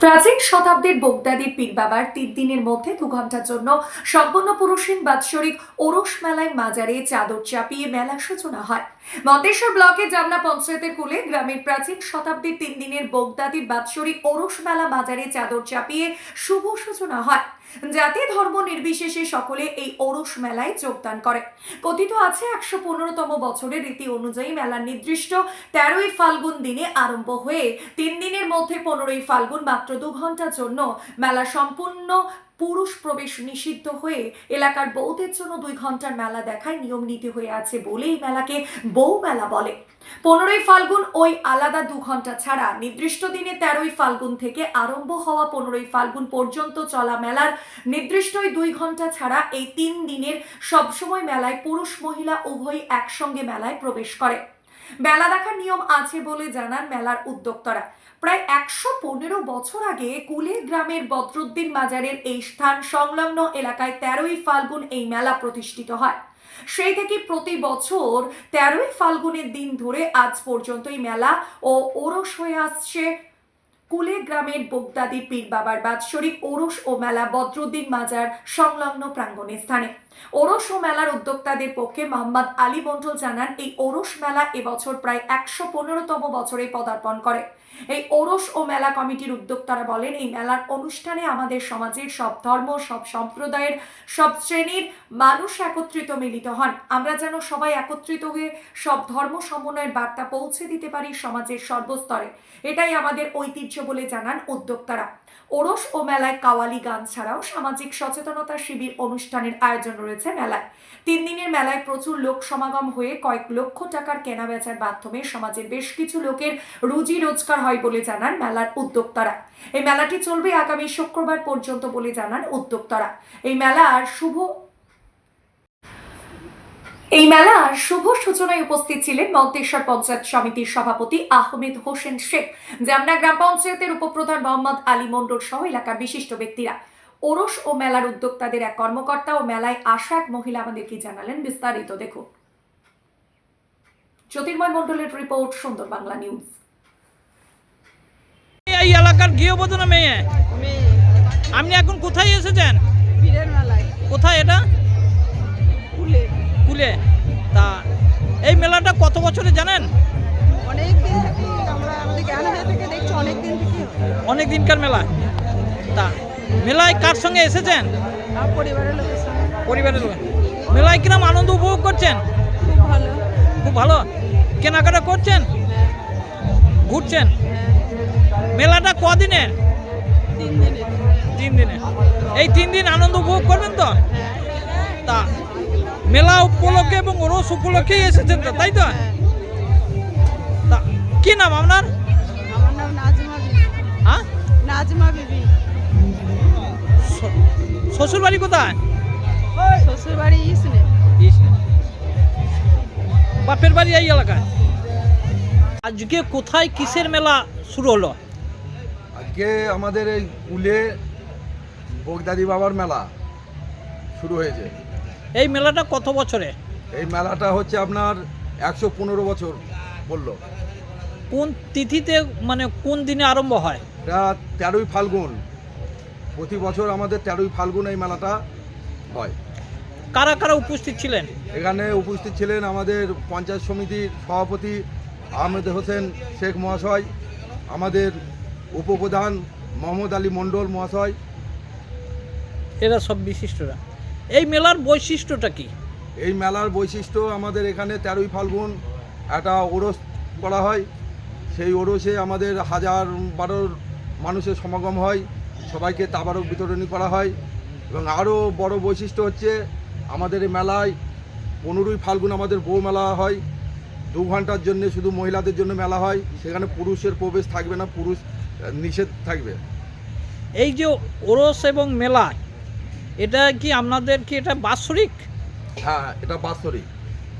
প্রাচীন শতাব্দীর বোগদাদির পীর বাবার ৩ দিনের মধ্যে ২ ঘন্টার জন্য সম্পূর্ণ পুরুষহীন বাৎসরিক ওরস মেলায় মাজারে চাদর চাপিয়ে মেলা সূচনা হয়। মন্তেশ্বর ব্লকের জামনা পঞ্চায়েতের কুলে গ্রামের প্রাচীন শতাব্দীর ৩ দিনের বোগদাদির বাৎসরিক ওরস মেলা মাজারে চাদর চাপিয়ে শুভ সূচনা হয়। জাতি ধর্ম নির্বিশেষে সকলে এই ওরস মেলায় যোগদান করে। কথিত আছে ১১৫তম বছরের রীতি অনুযায়ী মেলার নির্দিষ্ট ১৩ই ফাল্গুন দিনে আরম্ভ হয়ে ৩ দিনের মধ্যে ১৫ই ফাল্গুন মাত্র ২ ঘন্টার জন্য মেলা সম্পূর্ণ পুরুষ প্রবেশ নিষিদ্ধ হয়ে এলাকার বউদের জন্য ২ ঘন্টার মেলা দেখায় নিয়ম নীতি হয়ে আছে বলেই মেলাকে বউ মেলা বলে। ১৫ই ফাল্গুন ওই আলাদা ২ ঘন্টা ছাড়া নির্দিষ্ট দিনে ১৩ই ফাল্গুন থেকে আরম্ভ হওয়া ১৫ই ফাল্গুন পর্যন্ত চলা মেলার নির্দিষ্ট ২ ঘন্টা ছাড়া এই ৩ দিনের সবসময় মেলায় পুরুষ মহিলা উভয়ই একসঙ্গে মেলায় প্রবেশ করে। মেলা দেখার নিয়ম আছে বলে জানান মেলার উদ্যোক্তারা। প্রায় ১১৫ বছর আগে কুলের গ্রামের বদরুদ্দিন মাজারের এই স্থান সংলগ্ন এলাকায় ১৩ই ফাল্গুন এই মেলা প্রতিষ্ঠিত হয়। সেই থেকে প্রতি বছর ১৩ই ফাল্গুনের দিন ধরে আজ পর্যন্ত এই মেলা ও ওরস হয়ে আসছে কুলে গ্রামের বোগদাদি পীর বাবার বাৎসরিক ওরস ও মেলা বদরুদ্দিন মাজার সংলগ্ন প্রাঙ্গণে স্থানে। ওরস ও মেলার উদ্যোক্তাদের পক্ষে মোহাম্মদ আলী মন্ডল জানান, এই ওরস মেলা এবছর প্রায় ১১৫তম বছরে পদার্পণ করে। এই ওরস ও মেলা কমিটির উদ্যোক্তারা বলেন, এই মেলার অনুষ্ঠানে আমাদের সমাজের সব ধর্ম, সব সম্প্রদায়ের, সব শ্রেণীর মানুষ একত্রিত মিলিত হন। আমরা যেন সবাই একত্রিত হয়ে সব ধর্ম সমন্বয়ের বার্তা পৌঁছে দিতে পারি সমাজের সর্বস্তরে, এটাই আমাদের ঐতিহ্য বলে জানান উদ্যোক্তারা। ওরস ও মেলায় কাওয়ালি গান ছাড়াও সামাজিক সচেতনতা শিবির অনুষ্ঠানের আয়োজন রয়েছে মেলায়। ৩ দিনের মেলায় প্রচুর লোক সমাগম হয়ে কয়েক লক্ষ টাকার কেনা বেচার মাধ্যমে সমাজের বেশ কিছু লোকের রুজি রোজগার হয় বলে জানান মেলার উদ্যোক্তারা। এই মেলাটি চলবে আগামী শুক্রবার পর্যন্ত বলে জানান উদ্যোক্তারা। এই মেলার শুভ সূচনায় উপস্থিত ছিলেন মন্তেশ্বর পঞ্চায়েত সমিতির সভাপতি আহমেদ হোসেন শেখ, জামনা গ্রাম পঞ্চায়েতের উপপ্রধান মোহাম্মদ আলী মন্ডল সহ এলাকার বিশিষ্ট ব্যক্তিরা। ওরস ও মেলার উদ্যোক্তাদের এক কর্মকর্তা ও মেলায় আসা এক মহিলা আমাদের কি জানালেন, বিস্তারিত দেখুন। জ্যোতির্ময় মন্ডলের রিপোর্ট, সুন্দর বাংলা নিউজ। এই এলাকার গৃহবধূ না মেয়ে? আপনি এখন কোথায় এসেছেন? পীরের মেলায়। কোথায় এটা? কুলে। কুলে। তা এই মেলাটা কত বছরে জানেন? অনেক দিন থেকে আমরা আমাদের জ্ঞান হয়ে থেকে দেখছি, অনেক দিন থেকে। অনেক দিনকার মেলা। তা মেলায় কার সঙ্গে এসেছেন? আমার পরিবারের লোকের সঙ্গে। পরিবারের লোক। মেলায় কিরম আনন্দ উপভোগ করছেন? খুব ভালো। খুব ভালো। কেনাকাটা করছেন? হ্যাঁ। ঘুরছেন? হ্যাঁ। মেলাটা কদিনের? 3 দিনের। 3 দিনের। এই 3 দিন আনন্দ উপভোগ করবেন তো? হ্যাঁ। তা মেলা উপলক্ষে এবং ওরস উপলক্ষেই এসেছেন তো, তাই তো? হ্যাঁ। তা কি নাম আপনার? আমার নাম নাজমা বিবি। হ্যাঁ? নাজমা বিবি। শ্বশুর বাড়ি কোথায়? শ্বশুর বাড়ি ইসনে। বাপের বাড়ি এই এলাকায়। আজকে কোথায় কিসের মেলা শুরু হলো? আজকে আমাদের এই কুলে বোগদাদি বাবার মেলা শুরু হয়েছে। এই মেলাটা কত বছরে? এই মেলাটা হচ্ছে আপনার ১১৫ বছর বললো। কোন তিথিতে, মানে কোন দিনে আরম্ভ হয়? এটা ১৩ই ফাল্গুন। প্রতি বছর আমাদের ১৩ই ফাল্গুন এই মেলাটা হয়। কারা কারা উপস্থিত ছিলেন? এখানে উপস্থিত ছিলেন আমাদের পঞ্চায়েত সমিতির সভাপতি আহমেদ হোসেন শেখ মহাশয়, আমাদের উপপ্রধান মোহাম্মদ আলী মন্ডল মহাশয়। এরা সব বিশিষ্টরা। এই মেলার বৈশিষ্ট্যটা কি? এই মেলার বৈশিষ্ট্য আমাদের এখানে ১৩ই ফাল্গুন একটা ওরস করা হয়। সেই ওরসে আমাদের ১০১২ মানুষের সমাগম হয়, সবাইকে তাবারক বিতরণী করা হয়। এবং আরও বড় বৈশিষ্ট্য হচ্ছে আমাদের এই মেলায় ১৫ই ফাল্গুন আমাদের বউ মেলা হয়। ২ ঘন্টার জন্য শুধু মহিলাদের জন্য মেলা হয়, সেখানে পুরুষের প্রবেশ থাকবে না, পুরুষ নিষেধ থাকবে। এই যে ওরস এবং মেলা, এটা কি আপনাদের কি এটা বাৎসরিক? হ্যাঁ, এটা বাৎসরিক,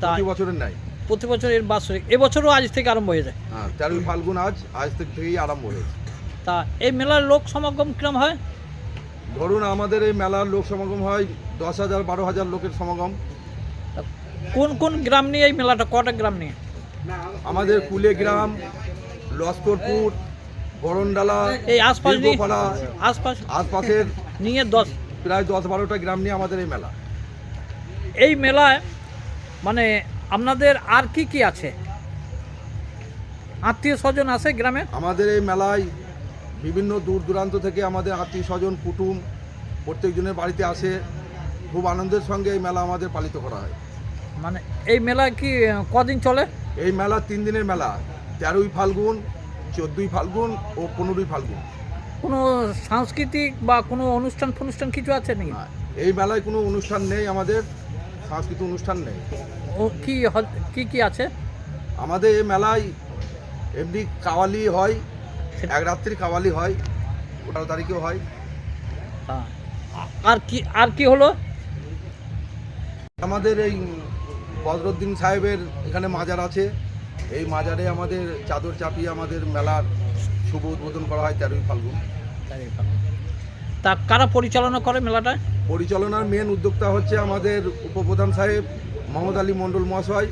তাই প্রতি বছরের নাই। প্রতি বছর এর বাৎসরিক। এবছরও আজ থেকে আরম্ভ হয়ে যায়। হ্যাঁ, ১৩ই ফাল্গুন আজ থেকেই আরম্ভ হয়েছে। তা এই মেলার লোক সমাগম কিরম হয়? ধরুন আমাদের এই মেলার লোক সমাগম হয় ১০,০০০ ১২,০০০ লোকের সমাগম। কোন কোন গ্রাম নিয়ে এই মেলাটা? কটা গ্রাম নিয়ে? আমাদের কুলে গ্রাম, লস্করপুর, বরণডালা, এই আশপাশ নিয়ে দীর্ঘপাড়া, আশপাশের নিয়ে 10 প্রায় 10-12টা গ্রাম নিয়ে আমাদের এই মেলা। এই মেলায় মানে আপনাদের আর কি কি আছে? আত্মীয় স্বজন আছে গ্রামে? আমাদের এই মেলায় বিভিন্ন দূর দূরান্ত থেকে আমাদের আত্মীয় স্বজন কুটুম প্রত্যেকজনের বাড়িতে আসে। খুব আনন্দের সঙ্গে এই মেলা আমাদের পালিত করা হয়। মানে এই মেলা কি কদিন চলে? এই মেলা 3 দিনের মেলা, 13ই ফাল্গুন, 14ই ফাল্গুন ও 15ই ফাল্গুন। কোনো সাংস্কৃতিক বা কোনো অনুষ্ঠান কিছু আছে নাকি? এই মেলায় কোনো অনুষ্ঠান নেই, আমাদের সাংস্কৃতিক অনুষ্ঠান নেই। ও কি আছে? আমাদের এই মেলায় এমনি কাওয়ালি হয়, এক রাত্রি কাওয়ালি হয়, 18 তারিখেও হয়। হ্যাঁ। আর কি হলো? আমাদের এই বদরুদ্দিন সাহেবের এখানে মাজার আছে, এই মাজারে আমাদের চাদর চাপিয়ে আমাদের মেলার শুভ উদ্বোধন করা হয় 13ই ফাল্গুন। তা কারা পরিচালনা করে মেলাটা? পরিচালনার মেন উদ্যোক্তা হচ্ছে আমাদের উপপ্রধান সাহেব মোহাম্মদ আলী মণ্ডল মহাশয়,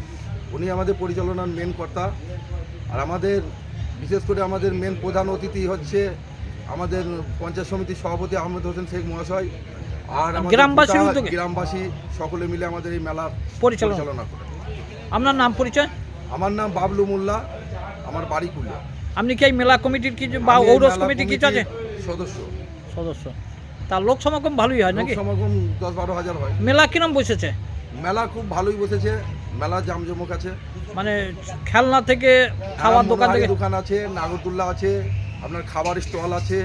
উনি আমাদের পরিচালনার মেন কর্তা। আর আমাদের বিশেষ করে আমাদের মেন প্রধান অতিথি হচ্ছে আমাদের পঞ্চায়েত সমিতির সভাপতি আহমেদ হোসেন শেখ মহাশয়। আর আমাদের গ্রামবাসীর গোটা উদ্যোগে? গ্রামবাসী সকলে মিলে আমাদের এই মেলার পরিচালনা করে। আপনার নাম পরিচয়? আমার নাম বাবলু মোল্লা, আমার বাড়ি কুলিয়া। আপনি কি এই মেলা কমিটির কিছু বা আমি এই ঔরস মেলা কমিটির কিছু আছে? কমিটির সদস্য। তার লোক সমাগম ভালোই হয় লোক নাকি? সমাগম 10-12 হাজার হয়। মেলা কিরম বসেছে? মেলা খুব ভালোই বসেছে, মেলা জামজমক আছে। মানে খেলনা থেকে খাওয়ার দোকান থেকে? দোকান আছে, নাগরদোল্লা আছে, আপনার খাবার স্টল আছে,